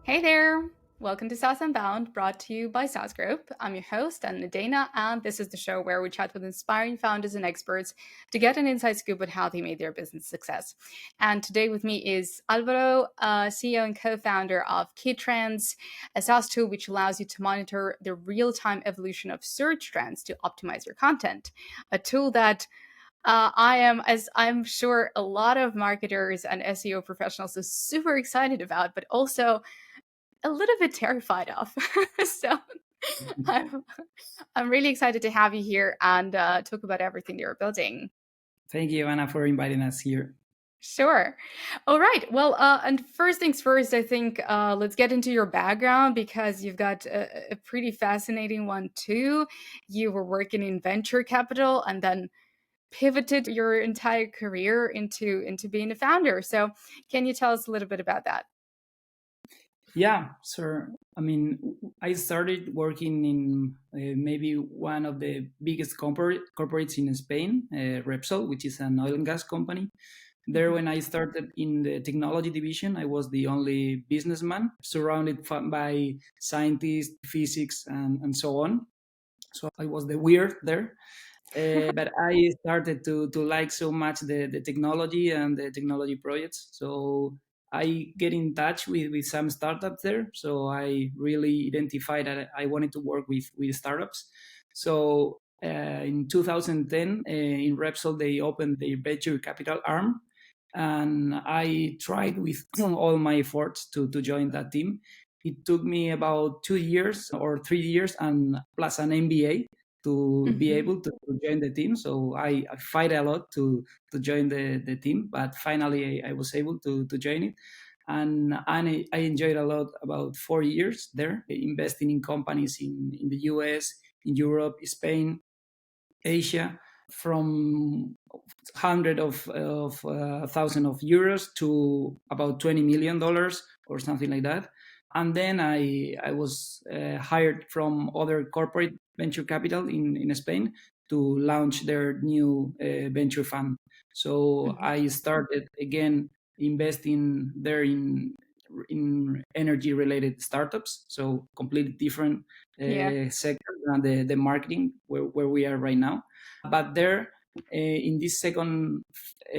Hey there! Welcome to saas.unbound, brought to you by saas.group. I'm your host, Anna Dana, and this is the show where we chat with inspiring founders and experts to get an inside scoop on how they made their business success. And today with me is Alvaro, CEO and co-founder of Keytrends, a SaaS tool which allows you to monitor the real-time evolution of search trends to optimize your content. A tool that as I'm sure a lot of marketers and SEO professionals are super excited about, but also a little bit terrified of. so I'm, I'm really excited to have you here and talk about everything you're building. Thank you, Anna, for inviting us here. Sure. All right. Well, and first things first, I think let's get into your background because you've got a pretty fascinating one too. You were working in venture capital and then pivoted your entire career into being a founder. So, can you tell us a little bit about that? Yeah, sir. I mean, I started working in maybe one of the biggest corporates in Spain, Repsol, which is an oil and gas company. There, when I started in the technology division, I was the only businessman surrounded by scientists, physics, and so on. So I was the weird there. But I started to like so much the technology and the technology projects. So I get in touch with some startups there. So I really identified that I wanted to work with startups. So in 2010, in Repsol, they opened the venture capital arm. And I tried with all my efforts to join that team. It took me about 2 years or 3 years and plus an MBA to be Mhm. able to join the team. So I fight a lot to join the team, but finally I was able to join it. And I enjoyed a lot about 4 years there, investing in companies in the US, in Europe, Spain, Asia, from hundred of thousand of euros to about $20 million or something like that. And then I was hired from other corporate venture capital in Spain to launch their new venture fund. So Mhm. I started again investing there in energy related startups. So completely different Yeah. sector than the marketing where we are right now. But there, in this second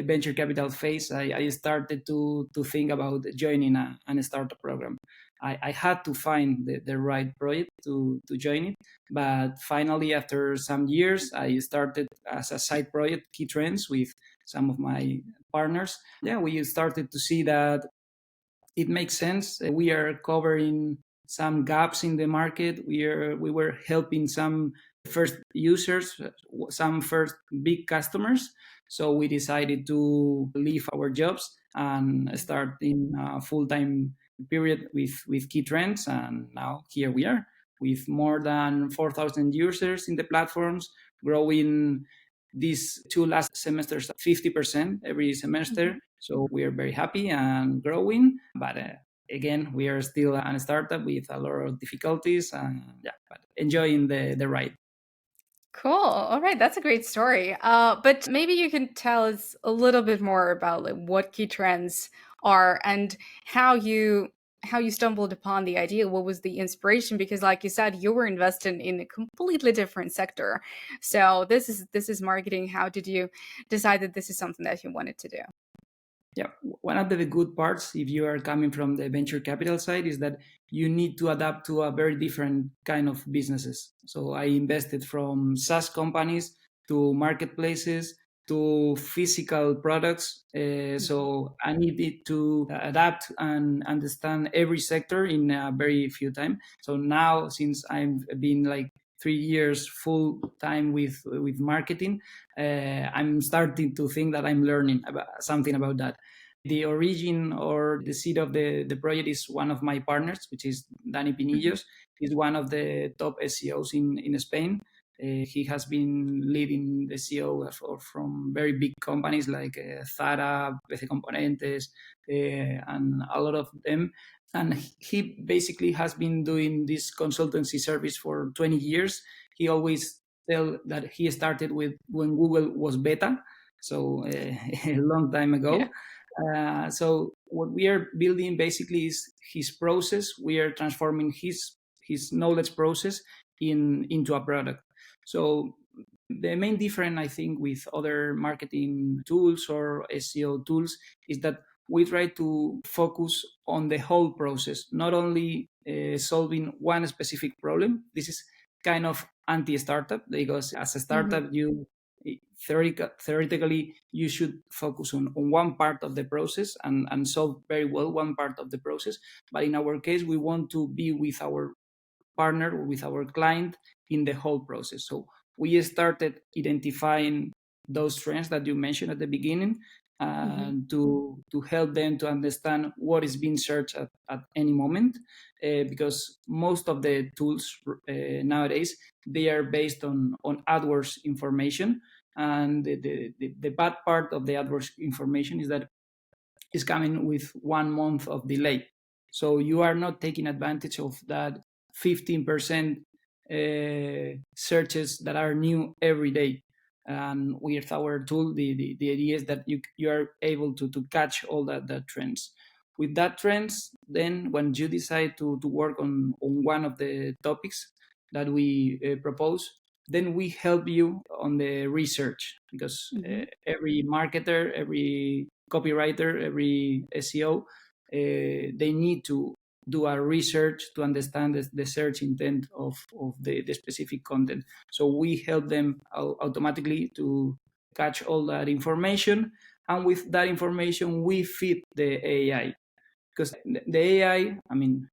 venture capital phase, I started to think about joining a startup program. I had to find the right project to join it. But finally, after some years, I started as a side project, Key Trends, with some of my partners. Yeah, we started to see that it makes sense. We are covering some gaps in the market. We were helping some first users, some first big customers. So we decided to leave our jobs and start in a full-time period with Key Trends. And now here we are with more than 4,000 users in the platforms, growing these two last semesters 50% every semester. Mhm. So we are very happy and growing. But again, we are still a startup with a lot of difficulties. And yeah, but enjoying the ride. Cool. All right, that's a great story. But maybe you can tell us a little bit more about like what key trends are and how you how you stumbled upon the idea. What was the inspiration? Because, like you said, you were invested in a completely different sector. So this is marketing. How did you decide that this is something that you wanted to do? Yeah, one of the good parts, if you are coming from the venture capital side, is that you need to adapt to a very different kind of businesses. So I invested from SaaS companies to marketplaces to physical products. Mhm. So I needed to adapt and understand every sector in a very few time. So now, since I've been like 3 years full time with marketing, I'm starting to think that I'm learning about something about that. The origin or the seed of the project is one of my partners, which is Danny Mhm. Pinillos. He's one of the top SEOs in Spain. He has been leading the SEO from very big companies like Zara, PC Componentes, and a lot of them. And he basically has been doing this consultancy service for 20 years. He always tell that he started with when Google was beta, so a long time Yeah. ago. So what we are building basically is his process. We are transforming his knowledge process into a product. So the main difference, I think, with other marketing tools or SEO tools is that we try to focus on the whole process, not only solving one specific problem. This is kind of anti-startup, because as a Mm-hmm. startup, you theoretically you should focus on one part of the process and solve very well one part of the process. But in our case, we want to be with our partner or with our client in the whole process. So we started identifying those trends that you mentioned at the beginning, Mm-hmm. to help them to understand what is being searched at any moment, because most of the tools nowadays, they are based on AdWords information. And the bad part of the AdWords information is that is coming with 1 month of delay. So you are not taking advantage of that 15% searches that are new every day. And with our tool, the idea is that you are able to catch all that trends. With that trends, then when you decide to work on one of the topics that we propose, then we help you on the research, because Mm-hmm. every marketer, every copywriter, every SEO, they need to do a research to understand the search intent of the specific content. So we help them automatically to catch all that information. And with that information, we feed the AI. Because the AI, I mean,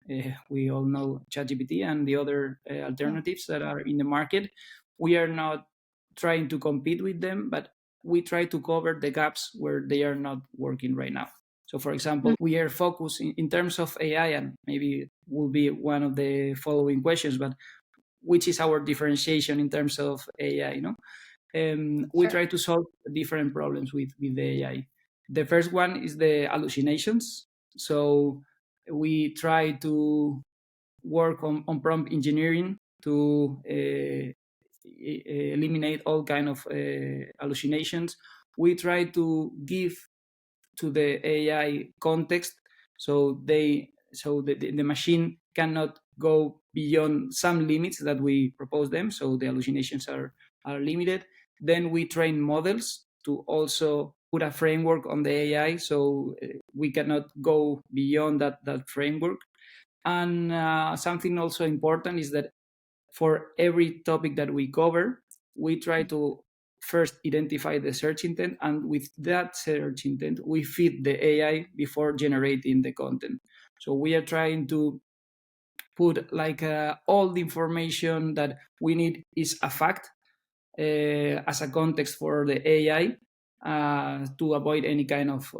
we all know ChatGPT and the other Yeah. alternatives that are in the market. We are not trying to compete with them, but we try to cover the gaps where they are not working right now. So, for example, we are focused in terms of AI, and maybe will be one of the following questions, but which is our differentiation in terms of AI? We Sure. try to solve different problems with the AI. The first one is the hallucinations. So we try to work on prompt engineering to eliminate all kind of hallucinations. We try to give to the AI context, so the machine cannot go beyond some limits that we propose them, so the hallucinations are limited. Then we train models to also put a framework on the AI, so we cannot go beyond that framework. And something also important is that for every topic that we cover, we try to first identify the search intent, and with that search intent, we feed the AI before generating the content. So we are trying to put like all the information that we need is a fact, as a context for the AI, to avoid any kind of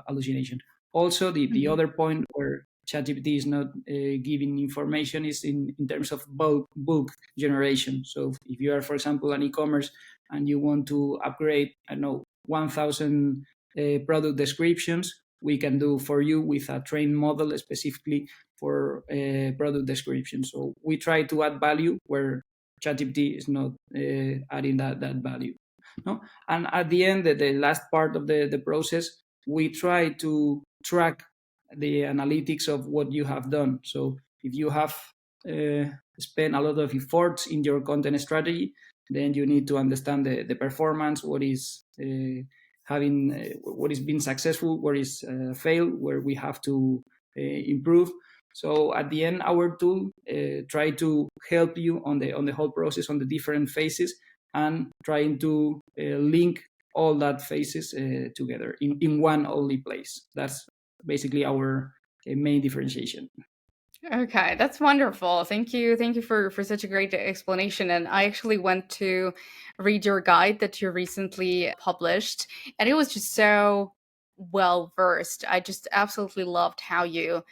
hallucination. Also, the Mm-hmm. other point where ChatGPT is not giving information is in terms of bulk generation. So if you are, for example, an e-commerce and you want to upgrade, I don't know, 1,000 product descriptions, we can do for you with a trained model specifically for product description. So we try to add value where ChatGPT is not adding that value. No? And at the end, the last part of the process, we try to track the analytics of what you have done. So if you have spent a lot of efforts in your content strategy, then you need to understand the performance, what is what is being successful, where is failed, where we have to improve. So at the end, our tool try to help you on the whole process, on the different phases, and trying to link all that phases together in one only place. That's basically our main differentiation. Okay, that's wonderful. Thank you. Thank you for such a great explanation. And I actually went to read your guide that you recently published, and it was just so well versed. I just absolutely loved how you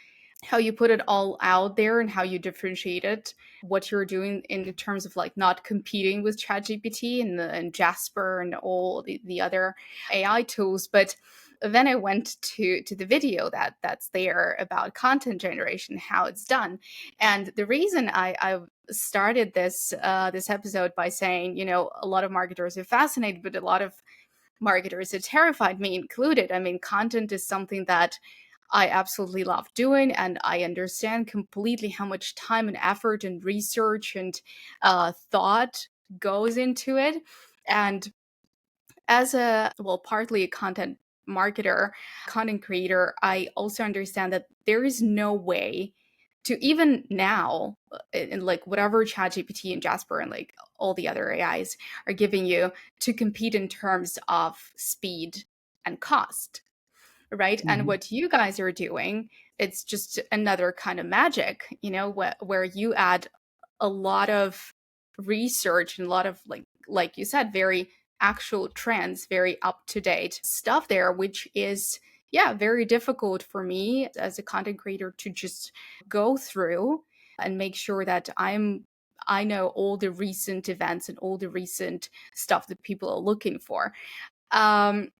put it all out there and how you differentiated what you're doing in terms of like not competing with ChatGPT and Jasper and all the other AI tools, but then I went to the video that's there about content generation, how it's done. And the reason I started this episode by saying, you know, a lot of marketers are fascinated, but a lot of marketers. It terrified me included. I mean, content is something that I absolutely love doing, and I understand completely how much time and effort and research and thought goes into it. And as a, well, partly a content marketer, content creator, I also understand that there is no way to, even now, in like whatever ChatGPT and Jasper and like all the other AIs are giving you, to compete in terms of speed and cost, right? And Mhm. what you guys are doing, it's just another kind of magic, where you add a lot of research and a lot of, like you said, very actual trends, very up to date stuff there, which is, yeah, very difficult for me as a content creator to just go through and make sure that I know all the recent events and all the recent stuff that people are looking for. Um,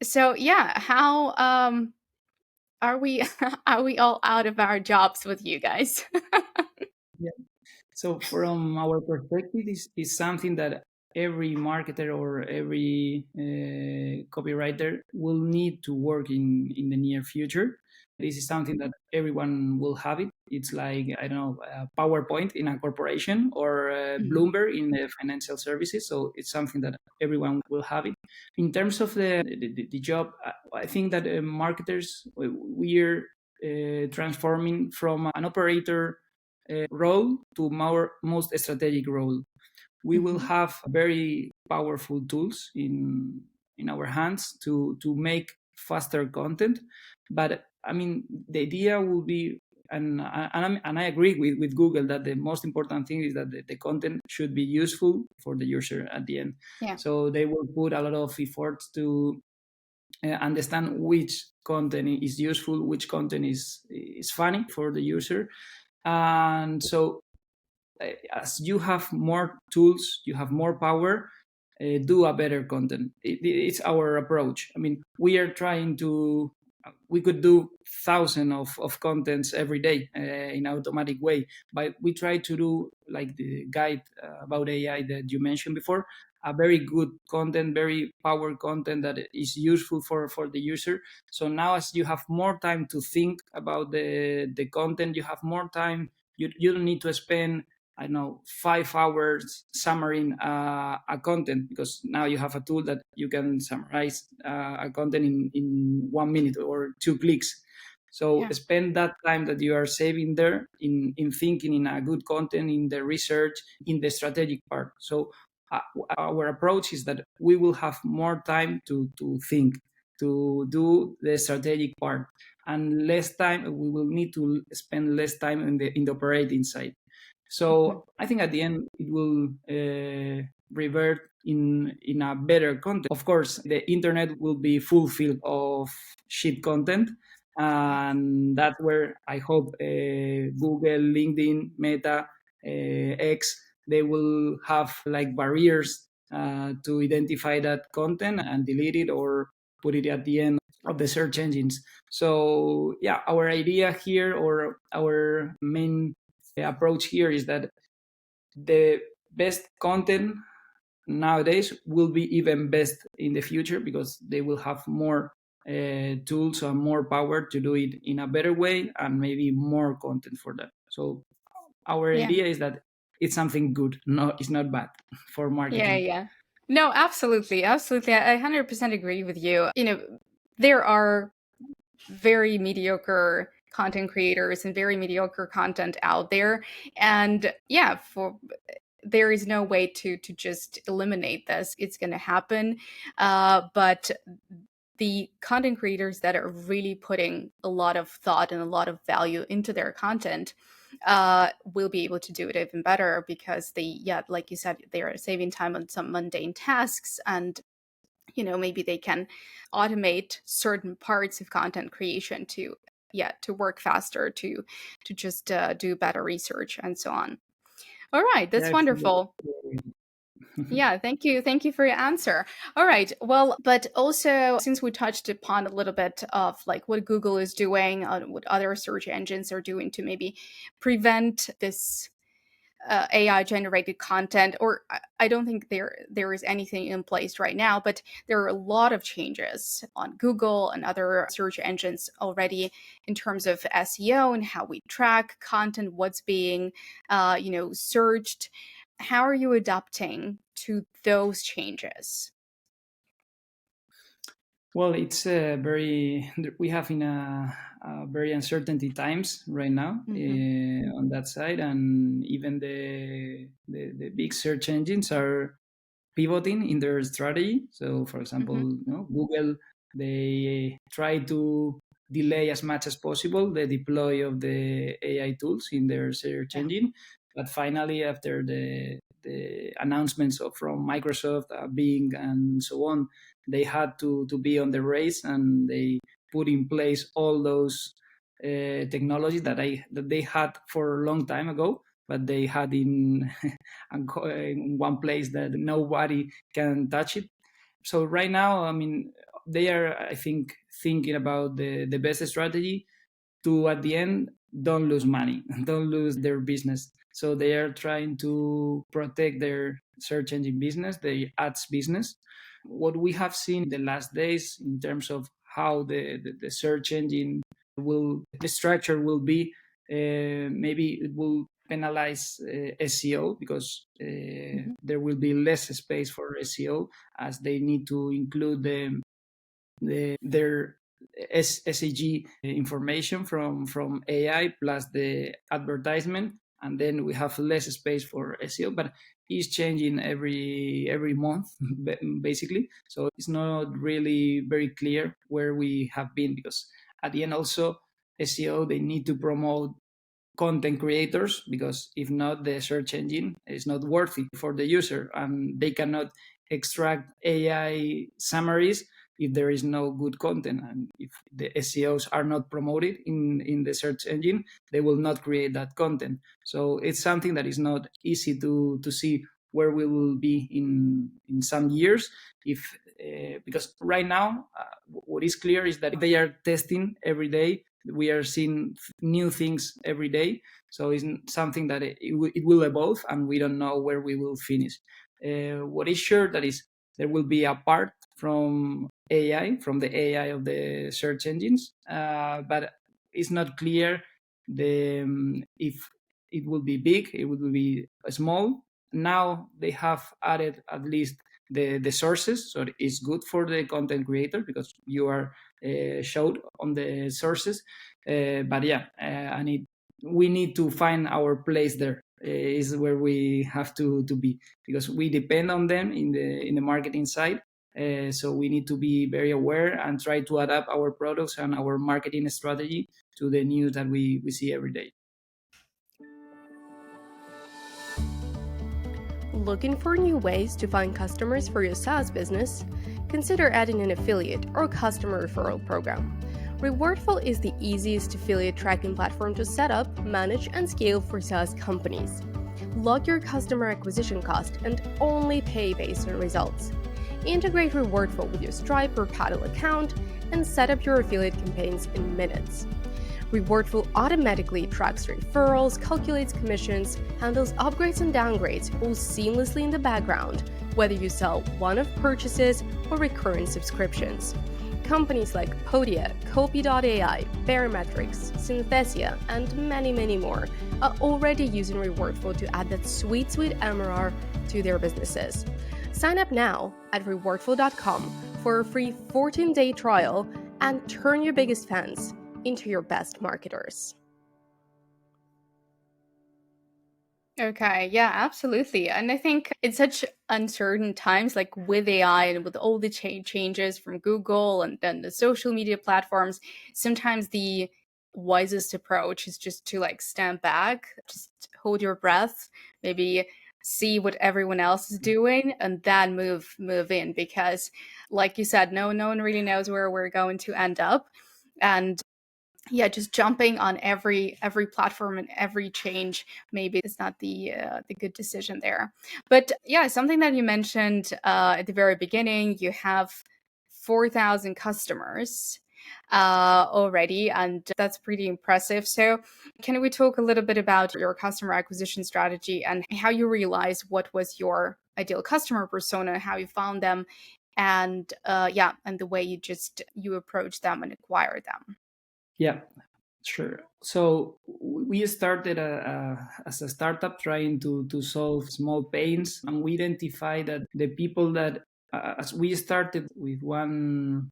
so yeah, how are we are we all out of our jobs with you guys? So from our perspective, this is something that every marketer or every copywriter will need to work in the near future. This is something that everyone will have it. It's like, I don't know, PowerPoint in a corporation or Mhm. Bloomberg in the financial services. So it's something that everyone will have it. In terms of the job, I think that marketers, we're transforming from an operator role to our most strategic role. We will Mhm. have very powerful tools in our hands to make faster content. But I mean, the idea will be, and I agree with Google that the most important thing is that the content should be useful for the user at the end. Yeah. So they will put a lot of efforts to understand which content is useful, which content is funny for the user. And so as you have more tools, you have more power, do a better content. It's our approach. I mean, we are trying to, we could do thousands of contents every day in automatic way, but we try to do like the guide about AI that you mentioned before, a very good content, very power content that is useful for the user. So now as you have more time to think about the content, you have more time, you don't need to spend, I don't know, 5 hours summarizing a content, because now you have a tool that you can summarize a content in 1 minute or 2 clicks. So Yeah. spend that time that you are saving there in thinking in a good content, in the research, in the strategic part. So uh, our approach is that we will have more time to think, to do the strategic part, and less time, we will need to spend less time in the operating side. Mhm. So I think at the end it will revert in a better content. Of course, the internet will be fulfilled of shit content, Yeah. and that's where I hope Google, LinkedIn, Meta, X, they will have like barriers to identify that content and delete it or put it at the end of the search engines. So yeah, our idea here, or our main approach here, is that the best content nowadays will be even best in the future, because they will have more tools and more power to do it in a better way, and maybe more content for that. So our Yeah. idea is that it's something good, no, it's not bad for Yeah. marketing. Yeah. No, absolutely. Absolutely. I 100% agree with you. There are very mediocre content creators and very mediocre content out there. And yeah, there is no way to just eliminate this. It's going to happen. But the content creators that are really putting a lot of thought and a lot of value into their content will be able to do it even better, because yeah, like you said, they are saving time on some mundane tasks, and maybe they can automate certain parts of content creation to, yeah, to work faster, to just do better research and so on. All right, Yeah, that's I fully wonderful. agree. Yeah, thank you for your answer. All right, well, but also, since we touched upon a little bit of like what Google is doing, what other search engines are doing to maybe prevent this AI generated content, or I don't think there is anything in place right now, but there are a lot of changes on Google and other search engines already in terms of SEO and how we track content, what's being searched. How are you adapting to those changes? Well, it's we have in a very uncertainty times right now on that side, and even the big search engines are pivoting in their strategy. So, for example, Google, they try to delay as much as possible the deploy of the AI tools in their search Yeah. engine. But finally, after the announcements from Microsoft, Bing, and so on, they had to be on the race, and they put in place all those technologies that they had for a long time ago, but they had in one place that nobody can touch it. So right now, I mean, they are, I think, thinking about the best strategy to, at the end, don't lose money, don't lose their business. So they are trying to protect their search engine business, the ads business. What we have seen the last days in terms of how the search engine the structure will be, maybe it will penalize SEO, because there will be less space for SEO, as they need to include their SEG information from AI plus the advertisement, and then we have less space for SEO. But it's changing every month, basically. So it's not really very clear where we have been, because at the end also SEO, they need to promote content creators, because if not, the search engine is not worthy for the user, and they cannot extract AI summaries if there is no good content. And if the SEOs are not promoted in the search engine, they will not create that content. So it's something that is not easy to see where we will be in some years. If Because right now, what is clear is that they are testing every day. We are seeing new things every day. So it's something that it will evolve, and we don't know where we will finish. What is sure that is there will be a part from AI, from the AI of the search engines, but it's not clear if it will be big, it will be small. Now they have added at least the sources, so it's good for the content creator, because you are showed on the sources. But yeah, we need to find our place there. Is where we have to be, because we depend on them in the marketing side. So we need to be very aware and try to adapt our products and our marketing strategy to the news that we see every day. Looking for new ways to find customers for your SaaS business? Consider adding an affiliate or customer referral program. Rewardful is the easiest affiliate tracking platform to set up, manage, and scale for SaaS companies. Log your customer acquisition cost and only pay based on results. Integrate Rewardful with your Stripe or Paddle account and set up your affiliate campaigns in minutes. Rewardful automatically tracks referrals, calculates commissions, handles upgrades and downgrades all seamlessly in the background, whether you sell one-off purchases or recurring subscriptions. Companies like Podia, Copy.ai, Barometrics, Synthesia, and many more are already using Rewardful to add that sweet MRR to their businesses. Sign up now at rewardful.com for a free 14-day trial and turn your biggest fans into your best marketers. Okay, yeah, absolutely. And I think in such uncertain times, like with AI and with all the changes from Google and then the social media platforms, sometimes the wisest approach is just to like stand back, just hold your breath, maybe see what everyone else is doing, and then move in. Because, like you said, no one really knows where we're going to end up. And yeah, just jumping on every platform and every change maybe is not the good decision there. But yeah, something that you mentioned at the very beginning, you have 4,000 customers. already, and that's pretty impressive. So, can we talk a little bit about your customer acquisition strategy and how you realized what was your ideal customer persona, how you found them, and and the way you approach them and acquire them? Yeah, sure. So we started as a startup trying to solve small pains, and we identified that the people that as we started with one,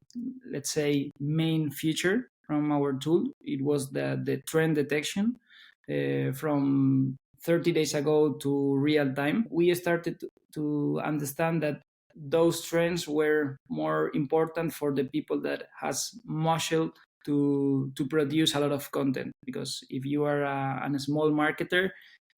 let's say, main feature from our tool, it was the trend detection from 30 days ago to real time. We started to understand that those trends were more important for the people that has muscle to produce a lot of content, because if you are a small marketer,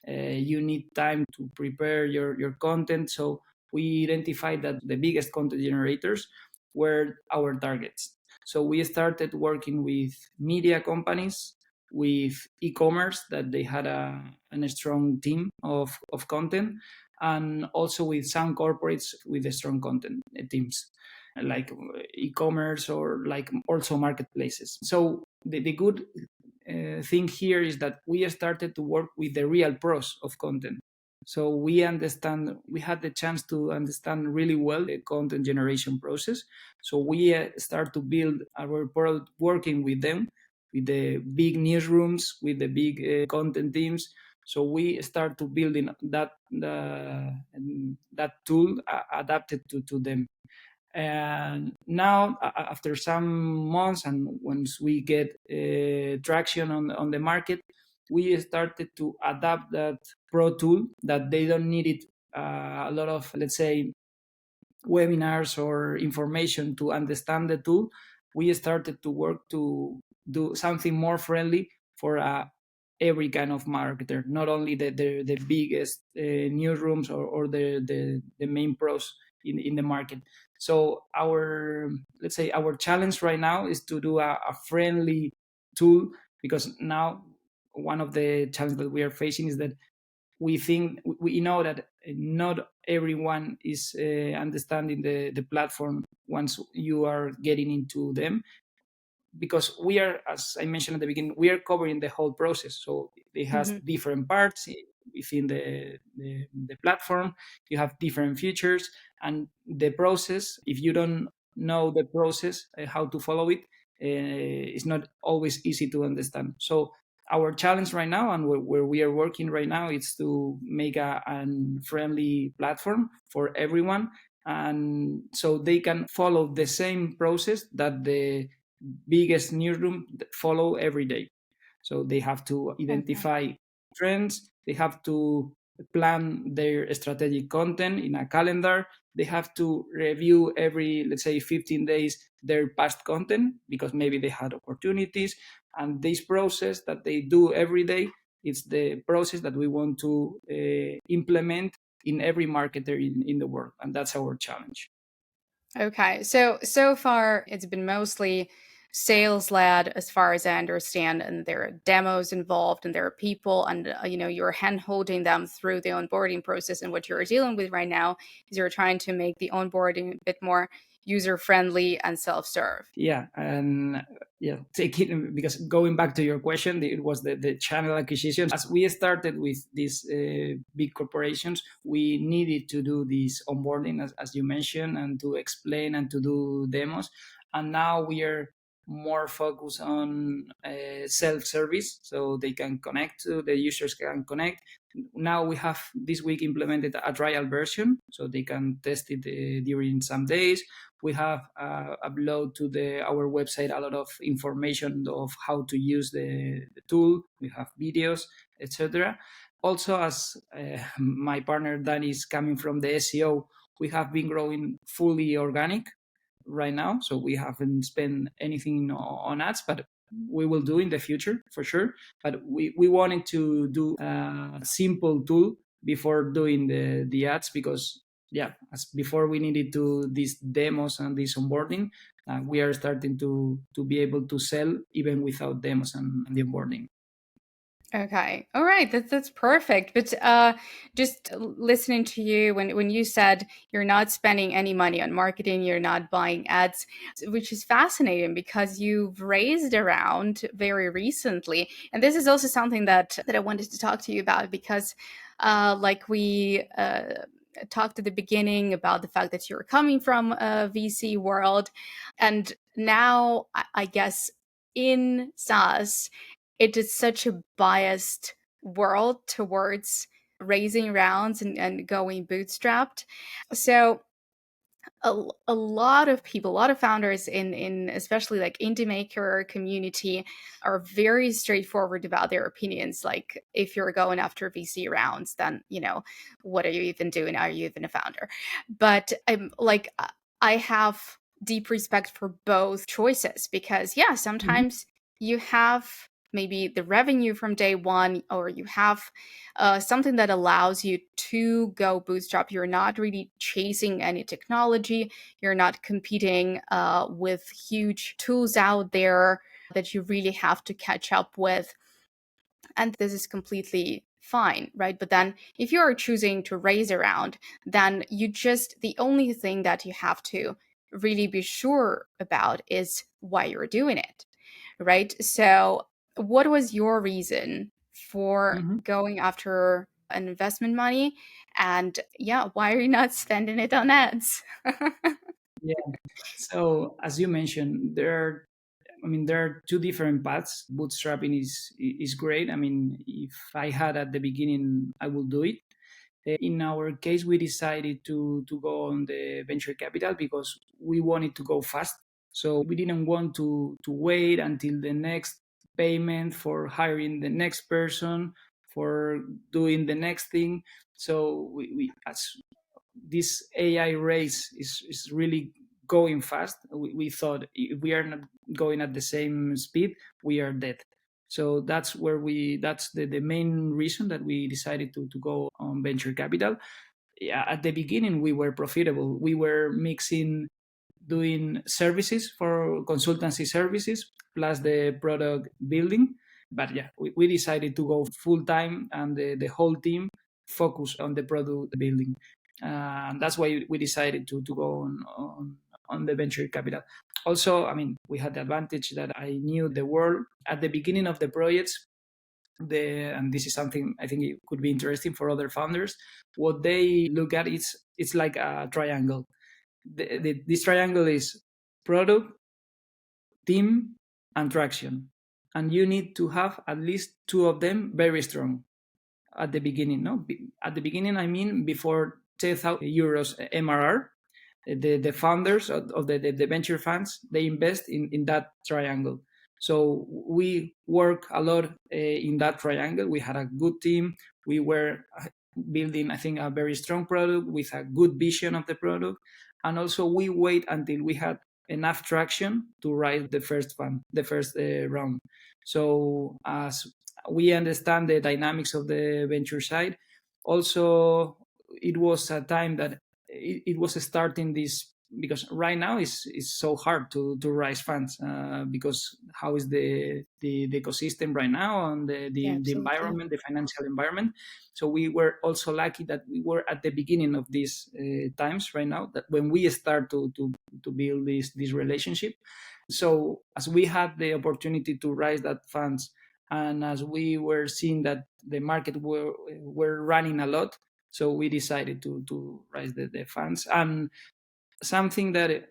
you need time to prepare your content. So we identified that the biggest content generators were our targets. So we started working with media companies, with e-commerce that they had a strong team of content, and also with some corporates with a strong content teams, like e-commerce or like also marketplaces. So the good thing here is that we started to work with the real pros of content. So we had the chance to understand really well the content generation process. So we start to build our product working with them, with the big newsrooms, with the big content teams. So we start to building that tool adapted to them. And now, after some months, and once we get traction on the market, we started to adapt that pro tool that they don't need it a lot of, let's say, webinars or information to understand the tool. We started to work to do something more friendly for every kind of marketer, not only the biggest newsrooms or the main pros in the market. So let's say our challenge right now is to do a friendly tool, because now one of the challenges that we are facing is that we know that not everyone is understanding the platform once you are getting into them, because we are, as I mentioned at the beginning, we are covering the whole process. So it has Mm-hmm. different parts within the platform. You have different features, and the process, if you don't know the process, how to follow it, is not always easy to understand. So our challenge right now, and where we are working right now, is to make a friendly platform for everyone, and so they can follow the same process that the biggest newsroom follow every day. So they have to Okay. identify trends, they have to plan their strategic content in a calendar, they have to review every, let's say, 15 days their past content, because maybe they had opportunities. And this process that they do every day, it's the process that we want to implement in every marketer in the world, and that's our challenge. Okay. So far it's been mostly sales led as far as I understand, and there are demos involved and there are people, and you're hand holding them through the onboarding process. And what you're dealing with right now is you're trying to make the onboarding a bit more user friendly and self-serve. Yeah, and yeah, take it, because going back to your question, it was the channel acquisition. As we started with these big corporations, we needed to do this onboarding, as you mentioned, and to explain and to do demos. And now we are more focused on self-service, so they can connect, the users can connect. Now we have this week implemented a trial version, so they can test it during some days. We have upload to our website a lot of information of how to use the tool. We have videos, etc. Also, as my partner Dan is coming from the SEO, we have been growing fully organic right now. So we haven't spent anything on ads, but we will do in the future for sure. But we wanted to do a simple tool before doing the ads, because yeah, as before we needed to these demos and this onboarding, we are starting to be able to sell even without demos and the onboarding. Okay. All right. That's perfect. But just listening to you when you said you're not spending any money on marketing, you're not buying ads, which is fascinating because you've raised around very recently, and this is also something that I wanted to talk to you about because, like we. Talked at the beginning about the fact that you're coming from a VC world, and now I guess in SaaS it is such a biased world towards raising rounds and going bootstrapped. So a lot of people, a lot of founders in especially like indie maker community are very straightforward about their opinions. Like if you're going after VC rounds, then what are you even doing? Are you even a founder? But I'm like I have deep respect for both choices because yeah, Mhm. sometimes you have maybe the revenue from day one, or you have something that allows you to go bootstrap. You're not really chasing any technology. You're not competing with huge tools out there that you really have to catch up with. And this is completely fine, right? But then if you are choosing to raise around, then the only thing that you have to really be sure about is why you're doing it, right? So, what was your reason for Mhm. going after an investment money? And yeah, why are you not spending it on ads? Yeah. So as you mentioned, there are two different paths. Bootstrapping is great. I mean, if I had at the beginning, I would do it. In our case, we decided to go on the venture capital because we wanted to go fast. So we didn't want to wait until the next payment for hiring the next person, for doing the next thing. So as this AI race is really going fast, we thought if we are not going at the same speed, we are dead. So that's the main reason that we decided to go on venture capital. Yeah, at the beginning, we were profitable. We were mixing doing services for consultancy services plus the product building. But yeah, we decided to go full time and the whole team focus on the product building. And that's why we decided to go on the venture capital. Also, I mean, we had the advantage that I knew the world at the beginning of the projects. And this is something I think it could be interesting for other founders. What they look at is it's like a triangle. This triangle is product, team, and traction, and you need to have at least two of them very strong at the beginning. No, at the beginning, I mean before 10,000 euros MRR, the founders of the venture funds, they invest in that triangle. So we work a lot in that triangle. We had a good team. We were building, I think, a very strong product with a good vision of the product. And also we wait until we had enough traction to raise the first fund, the first round. So as we understand the dynamics of the venture side, also it was a time that it was starting this, because right now is so hard to raise funds because how is the ecosystem right now, and Yeah, the absolutely. environment, the financial environment. So we were also lucky that we were at the beginning of these times right now, that when we start to build this relationship. So as we had the opportunity to raise that funds, and as we were seeing that the market were running a lot, so we decided to raise the funds. And something that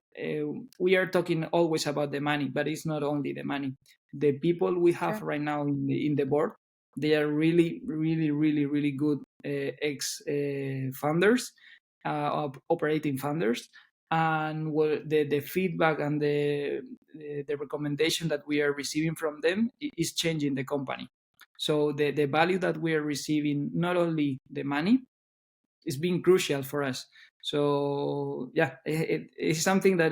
we are talking always about the money, but it's not only the money. The people we have Sure. right now in the board, they are really, really, really, really good ex founders, operating founders, and the feedback and the recommendation that we are receiving from them is changing the company. So the value that we are receiving, not only the money, it's been crucial for us. So yeah, it's something that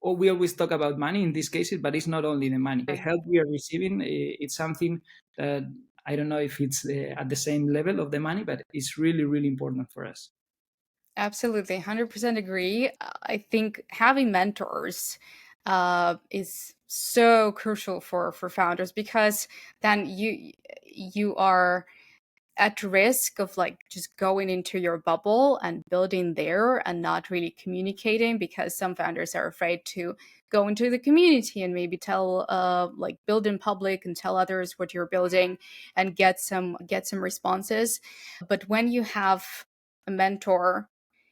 we always talk about money in these cases, but it's not only the money. The help we are receiving, it's something that I don't know if it's at the same level of the money, but it's really, really important for us. Absolutely, 100% agree. I think having mentors is so crucial for founders, because then you are at risk of like just going into your bubble and building there and not really communicating, because some founders are afraid to go into the community and maybe tell like build in public and tell others what you're building and get some responses. But when you have a mentor,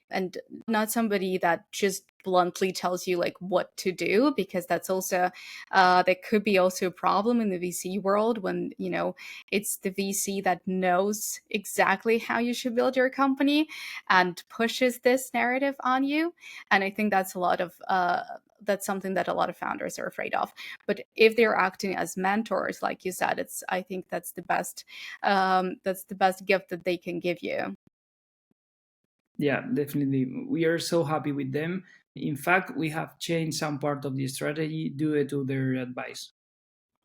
and not somebody that just bluntly tells you like what to do, because that's also that could be also a problem in the VC world, when it's the VC that knows exactly how you should build your company and pushes this narrative on you. And I think that's a lot of that's something that a lot of founders are afraid of. But if they're acting as mentors, like you said, I think that's the best gift that they can give you. Yeah, definitely. We are so happy with them. In fact, we have changed some part of the strategy due to their advice.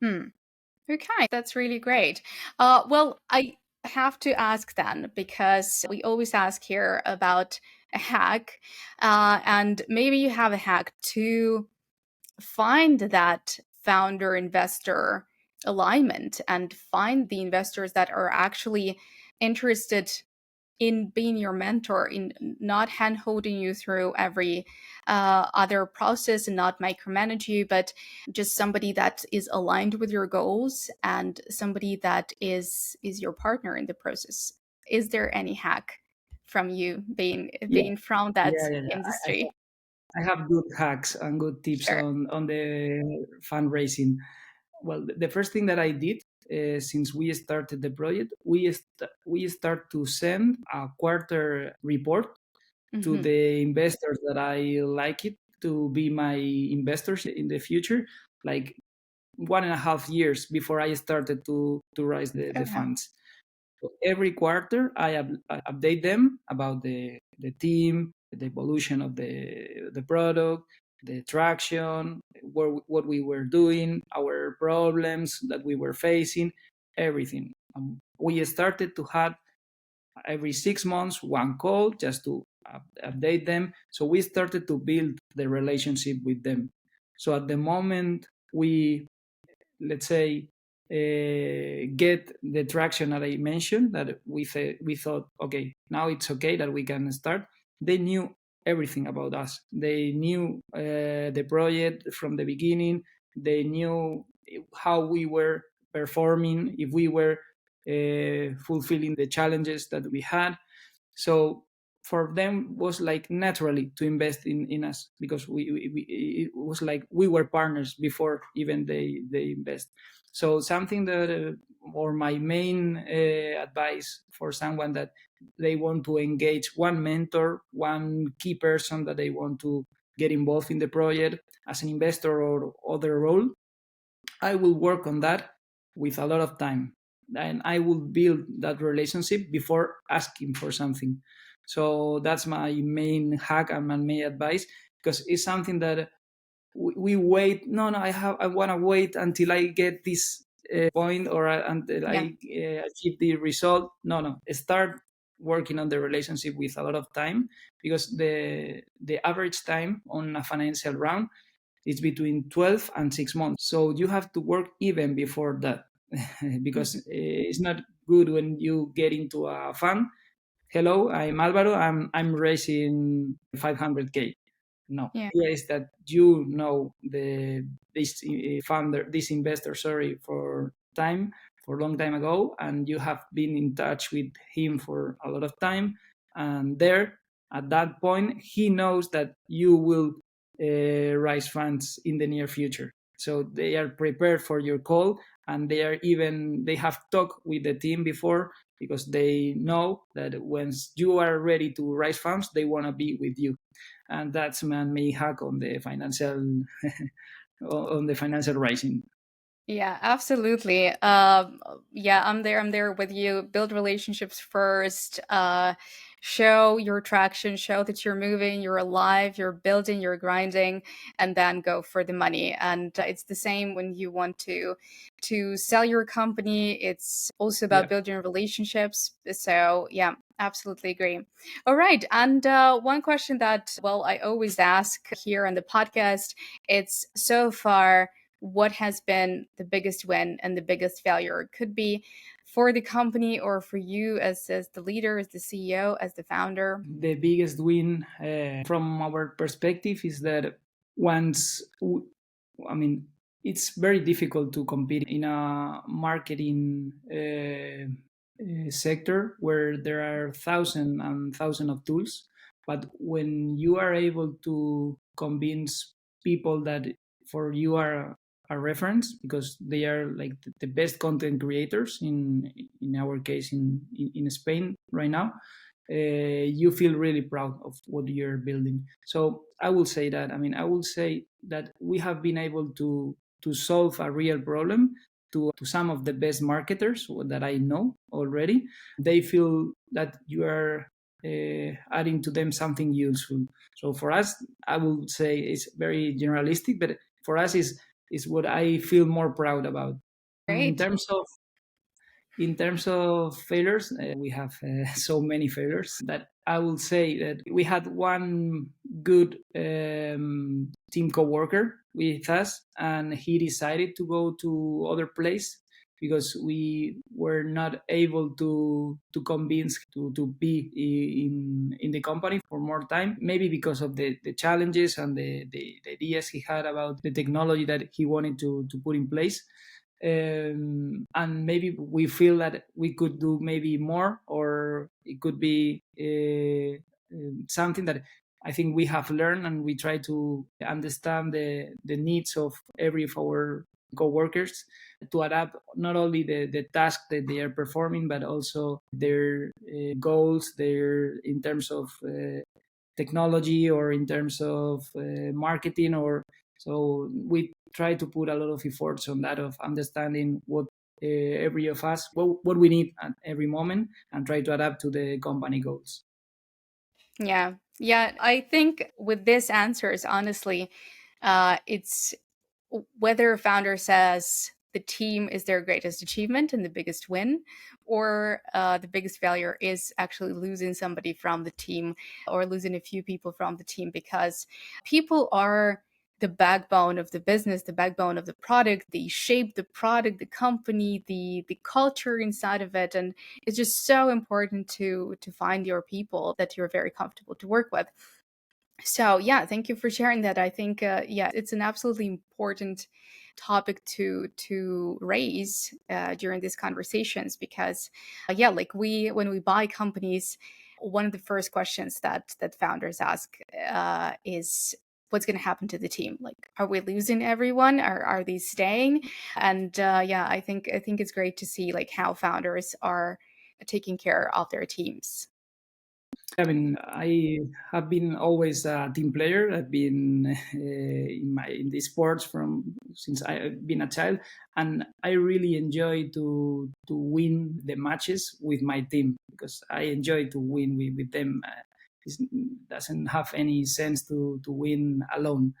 Okay, that's really great. Well, I have to ask then, because we always ask here about a hack, and maybe you have a hack to find that founder investor alignment and find the investors that are actually interested in being your mentor, in not hand holding you through every other process and not micromanage you, but just somebody that is aligned with your goals and somebody that is your partner in the process. Is there any hack from you, Yeah, being from that yeah. industry? I have good hacks and good tips Sure. on the fundraising. Well, the first thing that I did since we started the project, we start to send a quarter report to Mm-hmm. the investors that I like it to be my investors in the future, like 1.5 years before I started to raise the Okay. funds. So every quarter, I update them about the team, the evolution of the product, the traction, what we were doing, our problems that we were facing, everything. We started to have every 6 months one call just to update them. So we started to build the relationship with them. So at the moment we, let's say, get the traction that I mentioned, that we thought, okay, now it's okay that we can start. They knew everything about us. They knew the project from the beginning. They knew how we were performing, if we were fulfilling the challenges that we had. So for them was like naturally to invest in us, because it was like we were partners before even they invest. So something that or my main advice for someone that they want to engage one mentor, one key person that they want to get involved in the project as an investor or other role, I will work on that with a lot of time, and I will build that relationship before asking for something. So that's my main hack and my main advice, because it's something that we wait. No, I want to wait until I get this point, or until Yeah. I achieve the result. No, start working on the relationship with a lot of time, because the average time on a financial round it's between 12 and 6 months. So you have to work even before that because Mhm. it's not good when you get into a fund. Hello, I'm Alvaro. I'm raising 500K. No, Yeah. idea is that you know this founder, this investor, sorry, for a long time ago, and you have been in touch with him for a lot of time, and there at that point he knows that you will raise funds in the near future. So they are prepared for your call, and they have talked with the team before, because they know that once you are ready to raise funds, they want to be with you. And that's my main hack on the financial on the financial rising. Yeah, absolutely. Yeah, I'm there with you. Build relationships first. show your traction, show that you're moving, you're alive, you're building, you're grinding, and then go for the money. And it's the same when you want to sell your company. It's also about building relationships. So yeah, absolutely agree. All right. And one question that, well, I always ask here on the podcast, it's so far, what has been the biggest win and the biggest failure? It could be for the company or for you as the leader, as the CEO, as the founder. The biggest win from our perspective is that it's very difficult to compete in a marketing sector where there are thousands and thousands of tools. But when you are able to convince people that for you are a reference because they are like the best content creators in our case in Spain right now, you feel really proud of what you're building. So I will say that. I will say that we have been able to solve a real problem to some of the best marketers that I know already. They feel that you are adding to them something useful. So for us, I would say it's very generalistic, but for us is what I feel more proud about. In Great. terms of failures, we have so many failures that I will say that we had one good team coworker with us, and he decided to go to other place because we were not able to convince to be in the company for more time, maybe because of the challenges and the ideas he had about the technology that he wanted to put in place. And maybe we feel that we could do maybe more, or it could be something that I think we have learned, and we try to understand the needs of every of our co-workers to adapt not only the task that they are performing, but also their goals, their in terms of technology or in terms of marketing. Or so we try to put a lot of efforts on that, of understanding what every of us what we need at every moment, and try to adapt to the company goals. Yeah. Yeah. I think with this answers, honestly, it's whether a founder says the team is their greatest achievement and the biggest win, or the biggest failure is actually losing somebody from the team or losing a few people from the team, because people are the backbone of the business, the backbone of the product. They shape the product, the company, the culture inside of it, and it's just so important to find your people that you're very comfortable to work with. So yeah, thank you for sharing that. I think yeah, it's an absolutely important topic to raise during these conversations, because yeah, like when we buy companies, one of the first questions that founders ask is what's going to happen to the team. Like, are we losing everyone? Are they staying? And yeah, I think it's great to see like how founders are taking care of their teams. I have been always a team player. I've been in the sports from since I've been a child, and I really enjoy to win the matches with my team because I enjoy to win with them. It doesn't have any sense to win alone.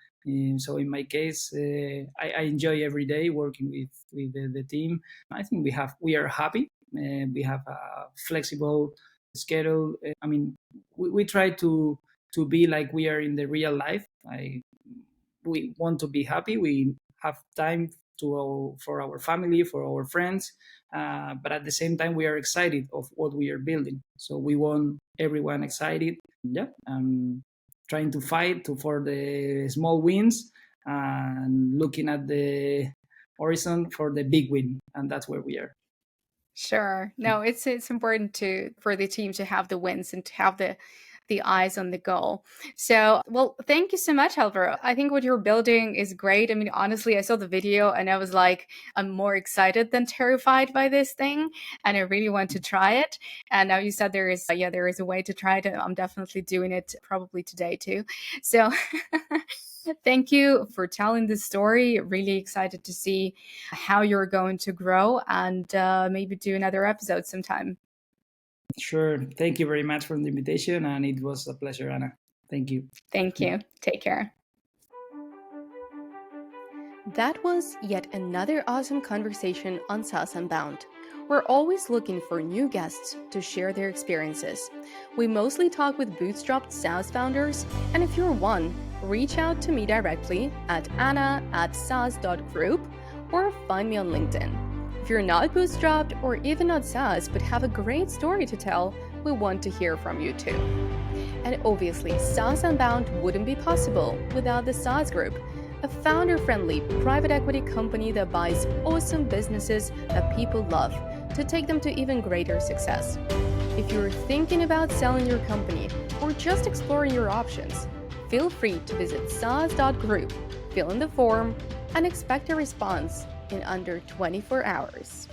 So in my case, I enjoy every day working with the team. I think we are happy. We have a flexible schedule. We try to be like we are in the real life. We want to be happy. We have time for our family, for our friends, but at the same time we are excited of what we are building. So we want everyone excited. Yeah, trying to fight for the small wins and looking at the horizon for the big win, and that's where we are. Sure. No, it's important to for the team to have the wins and to have the eyes on the goal. So, well, thank you so much, Alvaro. I think what you're building is great. I mean, honestly, I saw the video and I was like, I'm more excited than terrified by this thing, and I really want to try it. And now you said there is a way to try it. I'm definitely doing it probably today too. So, thank you for telling this story. Really excited to see how you're going to grow, and maybe do another episode sometime. Sure. Thank you very much for the invitation, and it was a pleasure, Anna. Thank you. Thank you. Take care. That was yet another awesome conversation on SaaS Unbound. We're always looking for new guests to share their experiences. We mostly talk with bootstrapped SaaS founders, and if you're one, reach out to me directly at anna@saas.group or find me on LinkedIn. If you're not bootstrapped or even not SaaS but have a great story to tell, we want to hear from you too. And obviously, SaaS Unbound wouldn't be possible without the SaaS Group, a founder-friendly private equity company that buys awesome businesses that people love to take them to even greater success. If you're thinking about selling your company or just exploring your options, feel free to visit saas.group, fill in the form, and expect a response in under 24 hours.